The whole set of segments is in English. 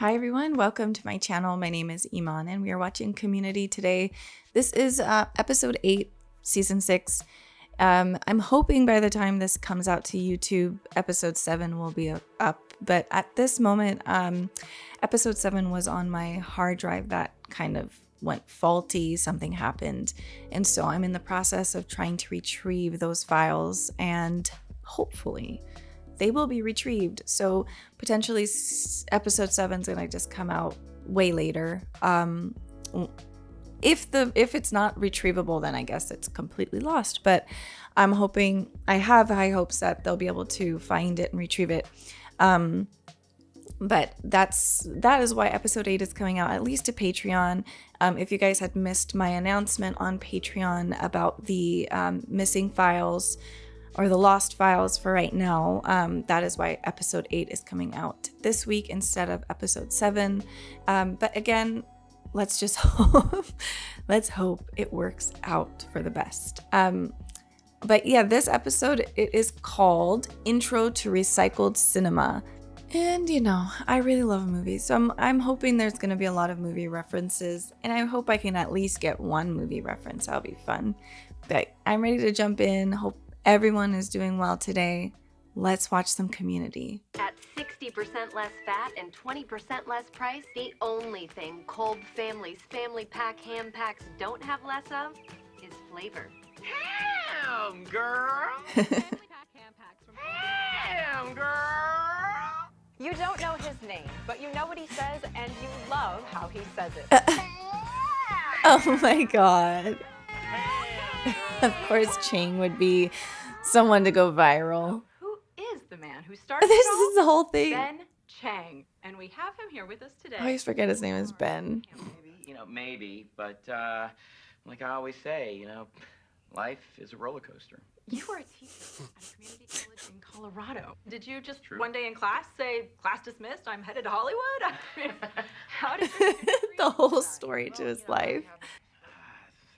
Hi everyone, welcome to my channel. My name is Iman and we are watching Community today. This is episode 8, season 6. I'm hoping by the time this comes out to YouTube, episode 7 will be up. But at this moment, episode 7 was on my hard drive that kind of went faulty. Something happened. And so I'm in the process of trying to retrieve those files and hopefully they will be retrieved. So potentially episode 7 is going to just come out way later. If it's not retrievable, then I guess it's completely lost. But I'm hoping, I have high hopes that they'll be able to find it and retrieve it. But that is why episode 8 is coming out, at least to Patreon. If you guys had missed my announcement on Patreon about the missing files or the lost files for right now, that is why episode 8 is coming out this week instead of episode 7. But again, let's just hope, let's hope it works out for the best. But yeah, this episode, it is called Intro to Recycled Cinema. And you know, I really love movies, so I'm hoping there's going to be a lot of movie references, and I hope I can at least get one movie reference. That'll be fun. But I'm ready to jump in. Hope everyone is doing well today. Let's watch some Community. At 60% less fat and 20% less price, the only thing Kolb Family's family pack ham packs don't have less of is flavor. Ham, girl! Ham, girl! You don't know his name, but you know what he says, and you love how he says it. Oh my god. Of course Chang would be someone to go viral. Who is the man who started This it all? is the whole thing. Ben Chang, and we have him here with us today. I always forget his name is Ben. Maybe, but like I always say, life is a roller coaster. You were a teacher at a community college in Colorado. Did you just one day in class say, "Class dismissed, I'm headed to Hollywood"? I mean, how did you The whole story to his life.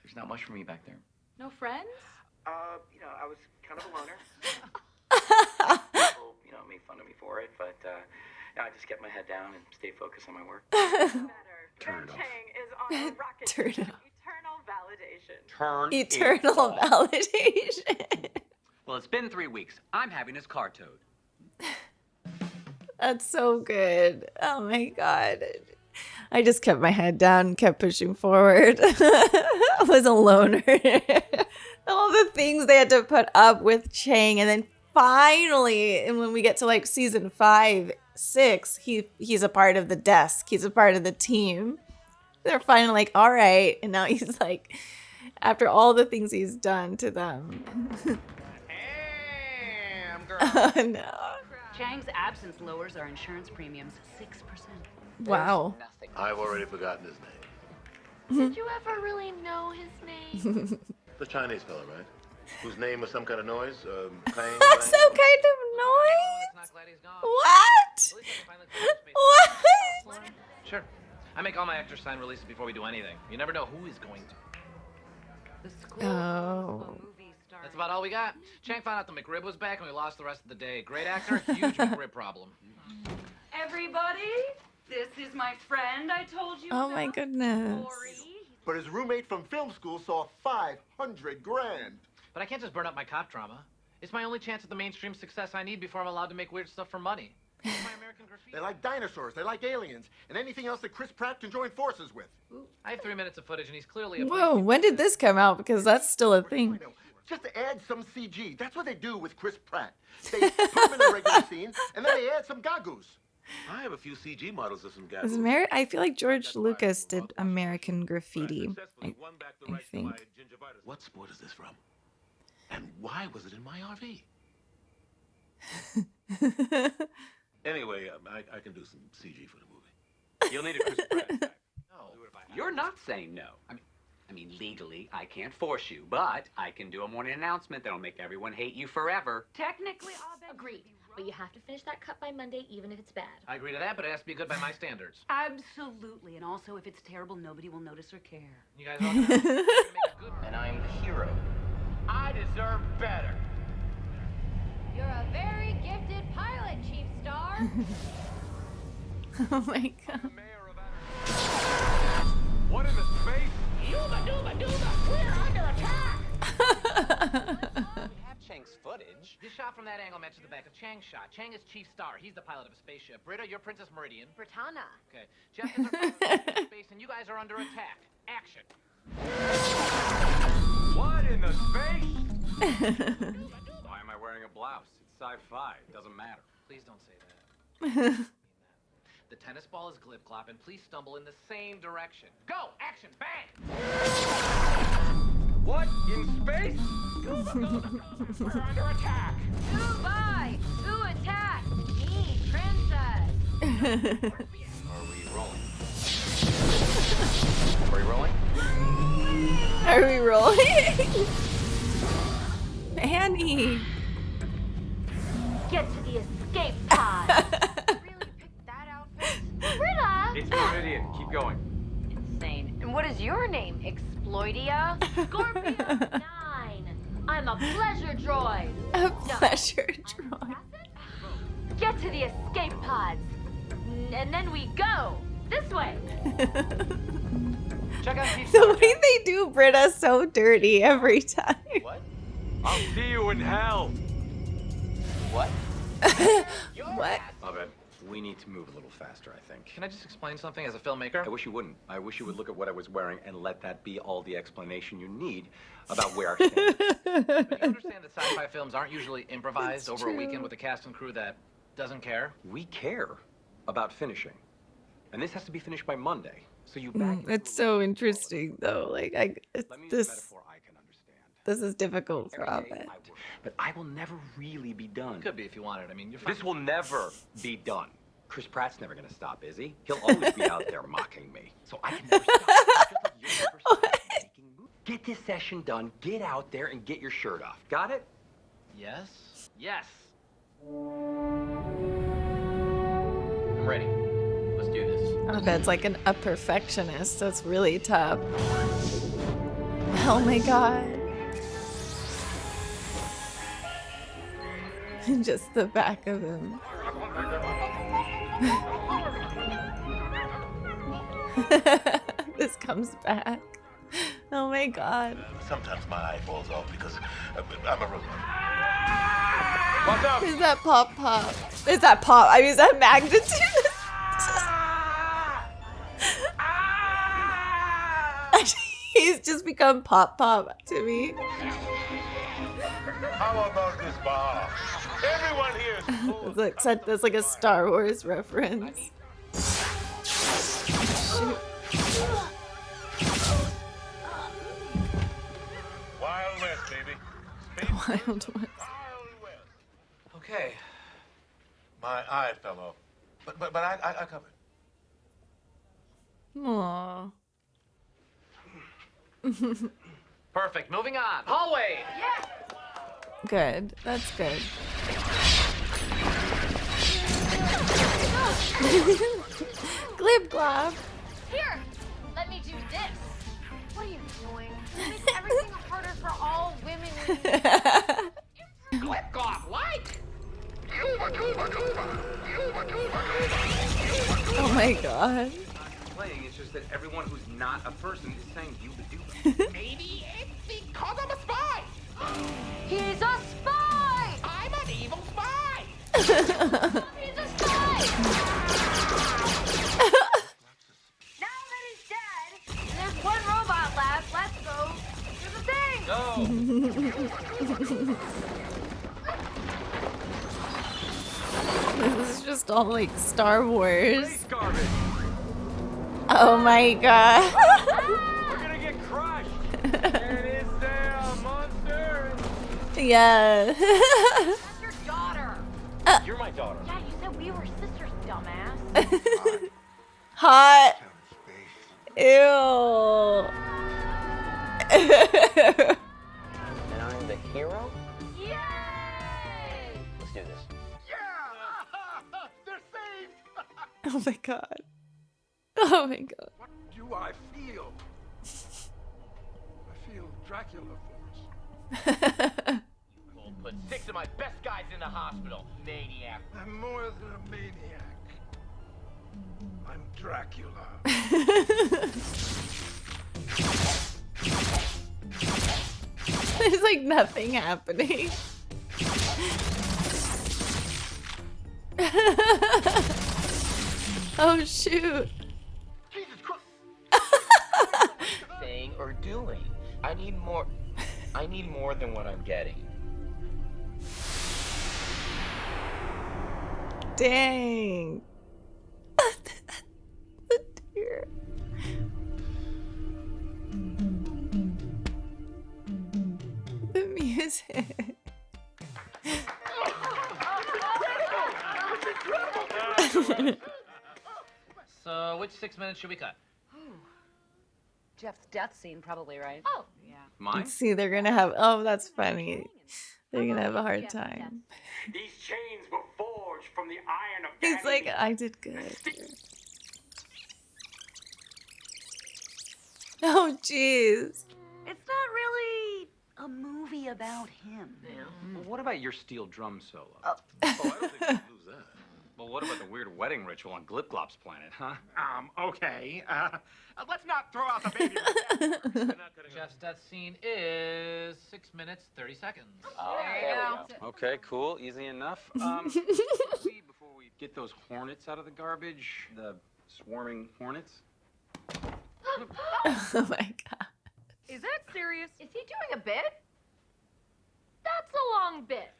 There's not much for me back there. No friends? I was kind of a loner. People, made fun of me for it, but I just kept my head down and stayed focused on my work. Ben Chang is on a rocket Turn mission. it off. Eternal validation. Eternal validation. Well, it's been 3 weeks. I'm having his car towed. That's so good. Oh my god. I just kept my head down and kept pushing forward. I was a loner. All the things they had to put up with Chang, and then finally, and when we get to like season 5, 6, he's a part of the desk. He's a part of the team. They're finally like, all right. And now he's like, after all the things he's done to them. Ham, girl! Oh no. Chang's absence lowers our insurance premiums 6%. Wow. I've already forgotten his name. Did you ever really know his name? The Chinese fellow, right? Whose name was some kind of noise? Clang, That's some kind of noise. Not glad he's gone. What? At least I can finally call this meeting. What? Sure. I make all my actors sign releases before we do anything. You never know who is going to. The school Oh. movie starring. That's about all we got. Chang found out the McRib was back and we lost the rest of the day. Great actor, huge McRib problem. Everybody, this is my friend I told you Oh about. my goodness. Corey. But his roommate from film school saw 500 grand. But I can't just burn up my cop drama. It's my only chance at the mainstream success I need before I'm allowed to make weird stuff for money. It's my American graffiti. They like dinosaurs, they like aliens, and anything else that Chris Pratt can join forces with. I have 3 minutes of footage and he's clearly a Whoa, when did this come out? Because that's still a thing. Just to add some CG. That's what they do with Chris Pratt. They put him in a regular scene, and then they add some gagoos. I have a few CG models of some guys. I feel like George Lucas did American Graffiti. I think. What sport is this from? And why was it in my RV? Anyway, I can do some CG for the movie. You'll need a Chris Pratt back. No. You're not saying no. I mean, legally, I can't force you, but I can do a morning announcement that'll make everyone hate you forever. Technically, Abed. Agreed. But you have to finish that cut by Monday, even if it's bad. I agree to that, but it has to be good by my standards. Absolutely. And also, if it's terrible, nobody will notice or care. You guys all gonna make it good. And I'm the hero. I deserve better. You're a very gifted pilot, Chief Star. Oh my god. What in the space? We're under attack! We have Chang's footage. This shot from that angle matches the back of Chang's shot. Chang is Chief Star. He's the pilot of a spaceship. Britta, you're Princess Meridian. Britannia. Okay. Jeff is our pilot of space, and you guys are under attack. Action. What in the space? Why am I wearing a blouse? It's sci-fi. It doesn't matter. Please don't say that. The tennis ball is glip clop, and please stumble in the same direction. Go! Action! Bang! What in space? We're under attack! Goodbye! Who attack? Me, Princess. Are we rolling? Are we rolling? Are we rolling? Annie. Get to the escape pod. Really picked that outfit? Britta! It's Meridian. Keep going. Insane. And what is your name? Exploidia? Scorpio 9. I'm a pleasure droid. A pleasure droid. Get to the escape pods. And then we go. This way. Check out Chief The Star. way they do Britta so dirty every time. What? I'll see you in hell! What? What? Abed, we need to move a little faster, I think. Can I just explain something as a filmmaker? I wish you wouldn't. I wish you would look at what I was wearing and let that be all the explanation you need about where I stand. But you understand that sci-fi films aren't usually improvised over a weekend with a cast and crew that doesn't care? We care about finishing. And this has to be finished by Monday. So you back It's so interesting though. Like Let me use a this metaphor I can understand. this is difficult for Every day Abed. I work, but I will never really be done. Could be if you wanted. I mean, you're fine. This will never be done. Chris Pratt's never gonna stop, is he? He'll always be out there mocking me. So I can never stop. Just like you'll never stop making movies. Get this session done, get out there and get your shirt off. Got it? Yes? Yes. I'm ready. Let's do this. Abed's like a perfectionist, so it's really tough. Oh my god. Just the back of him. This comes back. Oh my god. Sometimes my eye falls off because I'm a robot. What's up? Is that pop pop? Is that pop? I mean, is that magnitude? He's just become pop pop to me. How about this bar? Everyone here is full. It's like that's like a Star Wars reference. Shoot. Wild West, baby. Wild West. Wild West. Okay. My eye fell off. But I covered. Aww. Perfect. Moving on. Hallway. Yeah. Good. That's good. Glib glob. Here, let me do this. What are you doing? You make everything harder for all women. Glip glop. Like. Oh my god. Playing, it's just that everyone who's not a person is saying you would do it. Maybe it's because I'm a spy! He's a spy! I'm an evil spy! He's a spy! Now that he's dead, and there's one robot left, let's go do the thing! This is just all like Star Wars. Space garbage! Oh my god. We're gonna get crushed! And is there a monster? Yeah. That's your daughter! You're my daughter. Yeah, you said we were sisters, dumbass. Hot. Ew. And I'm the hero? Yay! Let's do this. Yeah! They're saved! Oh my god. Oh my god. What do I feel? I feel Dracula force. We'll put 6 of my best guys in the hospital, maniac. I'm more than a maniac. I'm Dracula. There's like nothing happening. Oh shoot. Jesus Christ. Saying or doing. I need more than what I'm getting. Dang. The tear. The music. So, which 6 minutes should we cut? Jeff's death scene, probably, right? Oh, yeah. Mine? See, they're gonna have. Oh, that's funny. They're gonna have a hard time. These chains were forged from the iron of He's like, I did good. Oh, jeez. It's not really a movie about him. Well, what about your steel drum solo? Oh, I don't think we can lose that. Well, what about the weird wedding ritual on Glipglop's planet, huh? Okay. Let's not throw out the baby. Jeff's death scene is 6 minutes, 30 seconds. There you go. Okay, cool, easy enough. Before we get those hornets out of the garbage, the swarming hornets. Oh my god. Is that serious? Is he doing a bit? That's a long bit.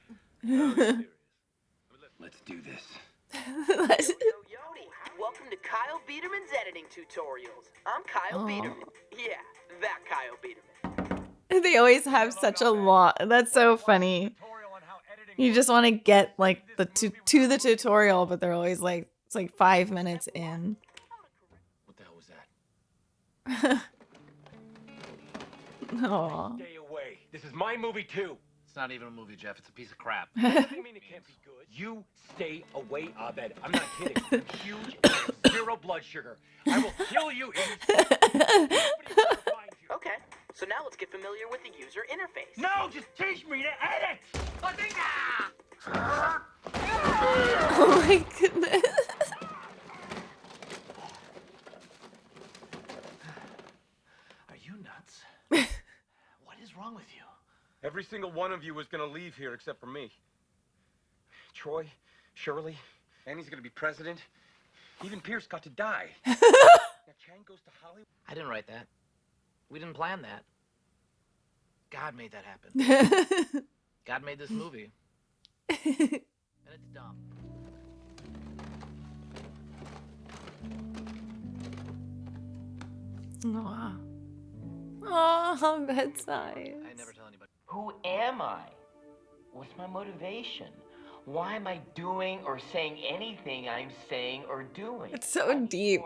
Let's do this. Yodi, welcome to Kyle Biederman's editing tutorials. I'm Kyle Biederman. Yeah, that Kyle Biederman. They always have such a lot. That's so funny. You just want to get like the to the tutorial, but they're always like it's like 5 minutes in. What the hell was that? Aw. Stay away. This is my movie too. It's not even a movie, Jeff. It's a piece of crap. Doesn't mean it can't be good. You stay away, Abed. I'm not kidding. I'm huge and I have 0 blood sugar. I will kill you Okay, so now let's get familiar with the user interface. No, just teach me to edit! Oh my goodness. Are you nuts? What is wrong with you? Every single one of you is gonna leave here except for me. Troy, Shirley, Annie's gonna be president. Even Pierce got to die. Now Chang goes to Hollywood. I didn't write that. We didn't plan that. God made that happen. God made this movie. And it's dumb. Aw. Oh, bedside. I never tell anybody. Who am I? What's my motivation? Why am I doing or saying anything I'm saying or doing? It's so deep.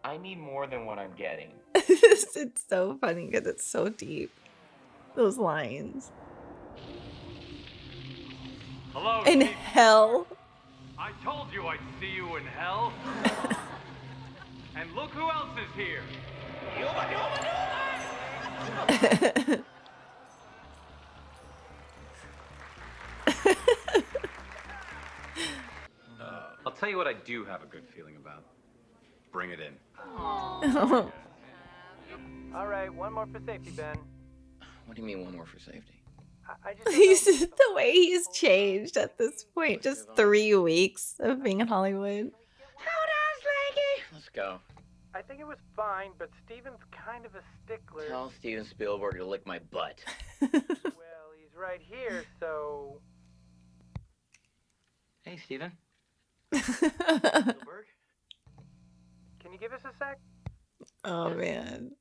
I need more than what I'm getting. It's so funny because it's so deep. Those lines. Hello, In Steve. hell. I told you I'd see you in hell. And look who else is here. I'll tell you what I do have a good feeling about. Bring it in. Oh. All right, one more for safety, Ben. What do you mean one more for safety? I just He's the way he's changed at this point. Just 3 weeks of being in Hollywood. Let's go. I think it was fine, but Steven's kind of a stickler. Tell Steven Spielberg to lick my butt. Well, he's right here, so... Hey, Steven. Spielberg? Can you give us a sec? Oh man.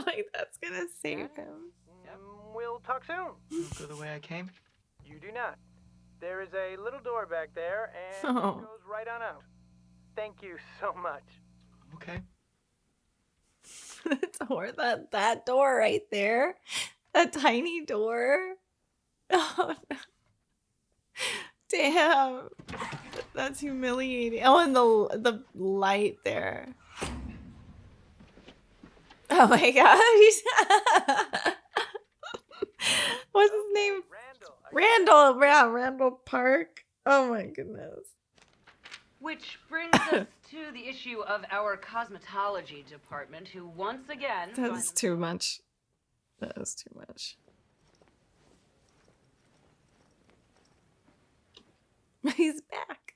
Like that's gonna save him. We'll talk soon. Go the way I came? You do not. There is a little door back there, and Oh. it goes right on out. Thank you so much. Okay. that door right there. That tiny door. Oh no. Damn. That's humiliating. Oh, and the light there. Oh my god. What's his name? Randall. Yeah, Randall Park. Oh my goodness. Which brings us to the issue of our cosmetology department, who once again... That is too much. That is too much. He's back.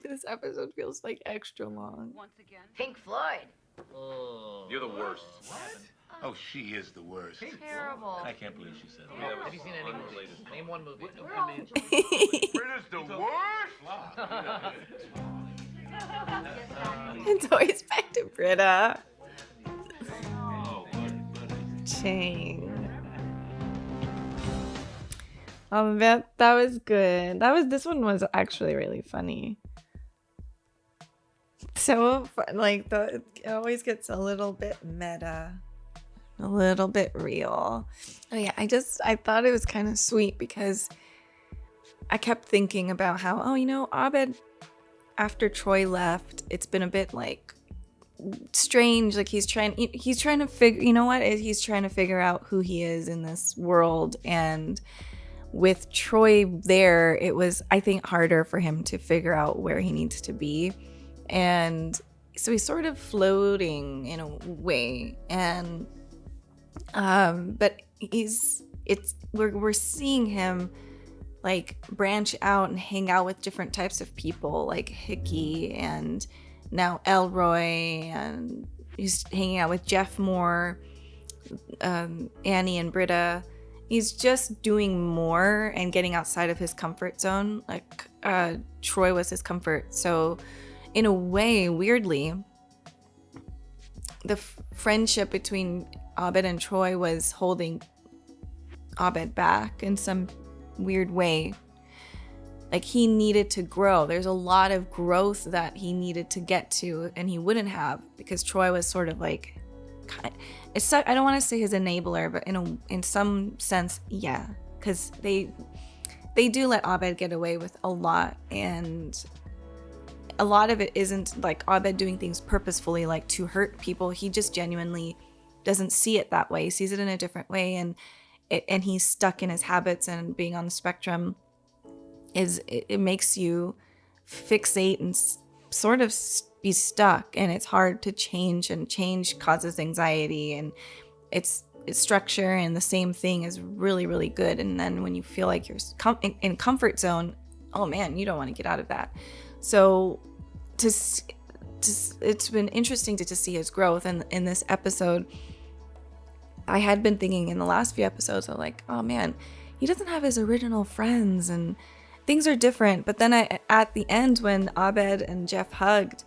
This episode feels like extra long. Once again. Pink Floyd. Oh. You're the worst. What? Oh, she is the worst. Terrible. I can't believe she said that. Have you seen any movies? Name one movie. Britta's the worst. It's always back to Britta. Chang. That was good. This one was actually really funny. So fun. Like it always gets a little bit meta, a little bit real. Oh yeah, I thought it was kind of sweet because I kept thinking about how, Abed, after Troy left, it's been a bit like strange. Like he's trying to figure, he's trying to figure out who he is in this world. And with Troy there, it was, I think, harder for him to figure out where he needs to be. And so he's sort of floating in a way. And but we're seeing him like branch out and hang out with different types of people, like Hickey and now Elroy, and he's hanging out with Jeff more, Annie and Britta. He's just doing more and getting outside of his comfort zone. Like Troy was his comfort. So in a way, weirdly, the friendship between Abed and Troy was holding Abed back in some weird way. Like he needed to grow. There's a lot of growth that he needed to get to, and he wouldn't have because Troy was sort of like, I don't want to say his enabler, but in some sense, yeah, because they do let Abed get away with a lot, and a lot of it isn't like Abed doing things purposefully, like to hurt people. He just genuinely doesn't see it that way. He sees it in a different way, and he's stuck in his habits, and being on the spectrum it makes you fixate and sort of be stuck, and it's hard to change, and change causes anxiety, and it's structure, and the same thing is really, really good. And then when you feel like you're in comfort zone, oh man, you don't want to get out of that. So it's been interesting to see his growth. And in this episode, I had been thinking in the last few episodes, I'm like, oh man, he doesn't have his original friends and things are different. But then at the end, when Abed and Jeff hugged,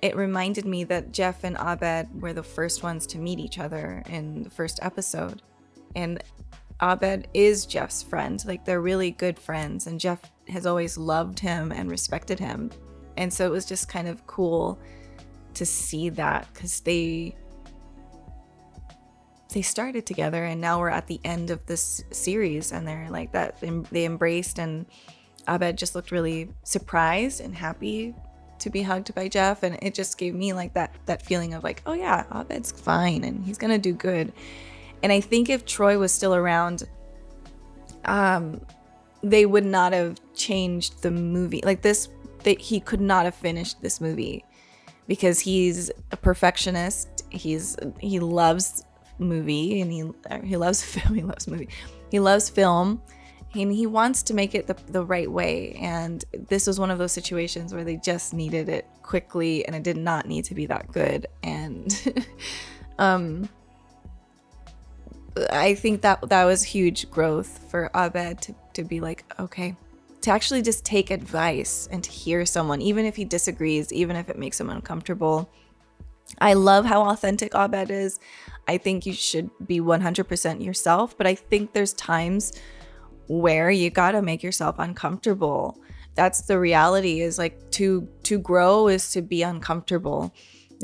it reminded me that Jeff and Abed were the first ones to meet each other in the first episode. And Abed is Jeff's friend. Like, they're really good friends, and Jeff has always loved him and respected him. And so it was just kind of cool to see that, because they started together, and now we're at the end of this series, and they're like that. They embraced, and Abed just looked really surprised and happy to be hugged by Jeff, and it just gave me like that feeling of like, oh yeah, Abed's fine and he's gonna do good. And I think if Troy was still around, they would not have changed the movie like this. He could not have finished this movie, because he's a perfectionist. He loves movie, and he loves film. He loves film, and he wants to make it the right way. And this was one of those situations where they just needed it quickly, and it did not need to be that good. And I think that was huge growth for Abed to be like, okay, to actually just take advice and to hear someone, even if he disagrees, even if it makes him uncomfortable. I love how authentic Abed is. I think you should be 100% yourself, but I think there's times where you gotta make yourself uncomfortable. That's the reality, is like to grow is to be uncomfortable.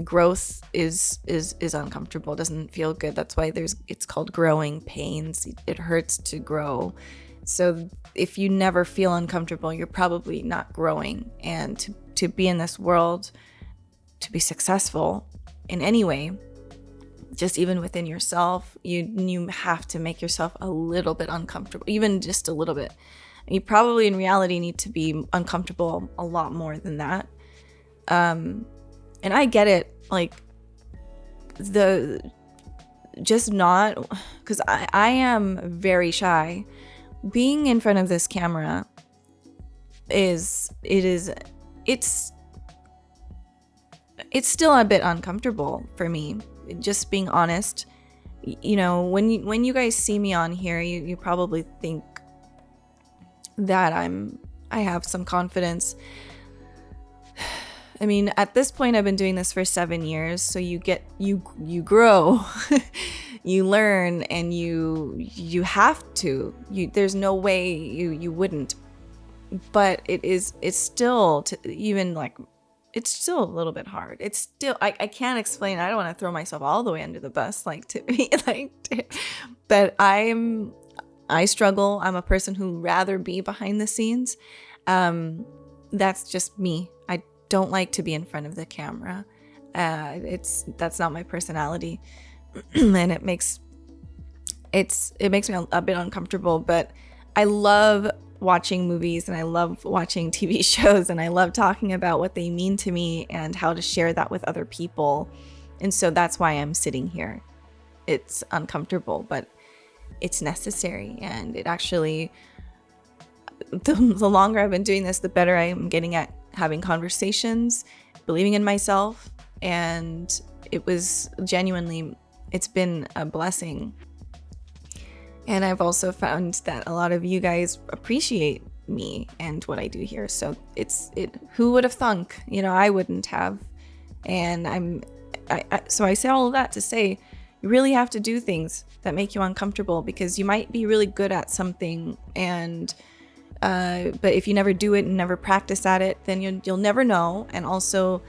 Growth is uncomfortable. It doesn't feel good. That's why it's called growing pains. It hurts to grow. So if you never feel uncomfortable, you're probably not growing. And to be in this world, to be successful in any way, just even within yourself, you have to make yourself a little bit uncomfortable, even just a little bit. You probably in reality need to be uncomfortable a lot more than that. And I get it, like just not, because I am very shy. Being in front of this camera it's still a bit uncomfortable for me, just being honest. You know, when you guys see me on here, you probably think that I have some confidence. I mean, at this point, I've been doing this for 7 years, so you grow, you learn, and you have to. There's no way you wouldn't. But it's still it's still a little bit hard. It's still, I can't explain. I don't want to throw myself all the way under the bus, but I struggle. I'm a person who rather be behind the scenes. That's just me. I don't like to be in front of the camera. That's not my personality. And it makes me a bit uncomfortable, but I love watching movies and I love watching TV shows and I love talking about what they mean to me and how to share that with other people. And so that's why I'm sitting here. It's uncomfortable, but it's necessary. And it actually, the longer I've been doing this, the better I am getting at having conversations, believing in myself. And it was genuinely, it's been a blessing. And I've also found that a lot of you guys appreciate me and what I do here. So who would have thunk? You know, I wouldn't have. And so I say all of that to say, you really have to do things that make you uncomfortable, because you might be really good at something, and but if you never do it and never practice at it, then you'll never know. And also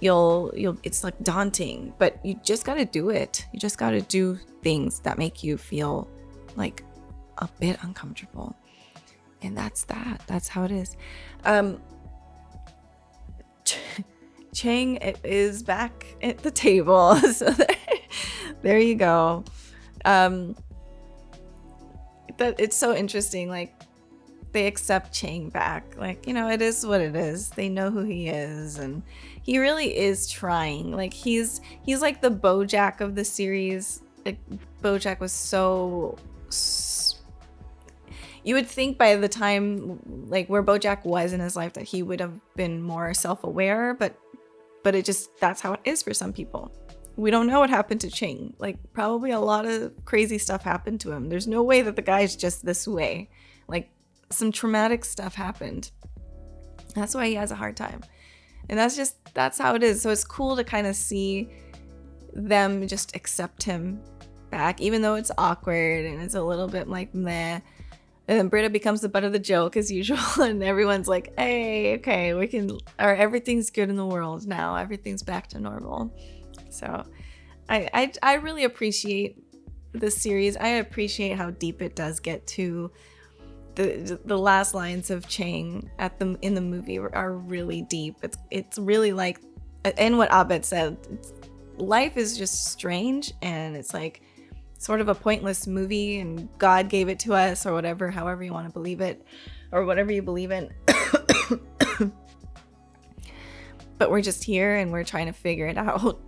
you'll it's like daunting, but you just got to do it. You just got to do things that make you feel like a bit uncomfortable. And that's how it is. Chang is back at the table. So there you go. That it's so interesting. Like, they accept Chang back. Like, you know, it is what it is. They know who he is, and he really is trying. Like, he's like the BoJack of the series. Like, BoJack was so. You would think by the time, like, where BoJack was in his life, that he would have been more self-aware, but that's how it is for some people. We don't know what happened to Chang. Like, probably a lot of crazy stuff happened to him. There's no way that the guy's just this way. Like, some traumatic stuff happened. That's why he has a hard time. And that's how it is. So it's cool to kind of see them just accept him back, even though it's awkward and it's a little bit like meh. And then Britta becomes the butt of the joke as usual, and everyone's like, hey, okay, everything's good in the world now. Everything's back to normal. So I really appreciate this series. I appreciate how deep it does get to. The last lines of Chang in the movie are really deep. It's really like, and what Abed said, life is just strange, and it's like sort of a pointless movie, and God gave it to us, or whatever, however you want to believe it, or whatever you believe in. But we're just here and we're trying to figure it out.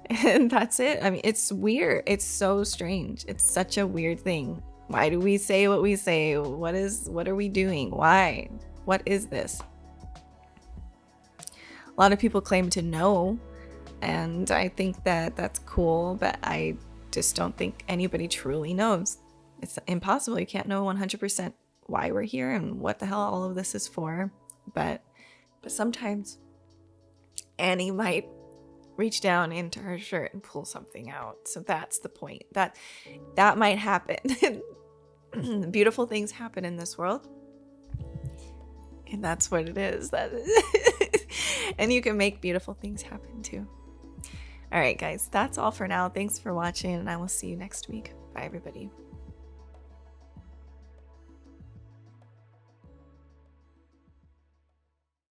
And that's it. I mean, it's weird. It's so strange. It's such a weird thing. Why do we say what we say? What are we doing? Why? What is this? A lot of people claim to know, and I think that that's cool, but I just don't think anybody truly knows. It's impossible. You can't know 100% why we're here and what the hell all of this is for. But sometimes Annie might reach down into her shirt and pull something out. So that's the point. That might happen. Beautiful things happen in this world. And that's what it is. And you can make beautiful things happen too. All right, guys, that's all for now. Thanks for watching, and I will see you next week. Bye, everybody.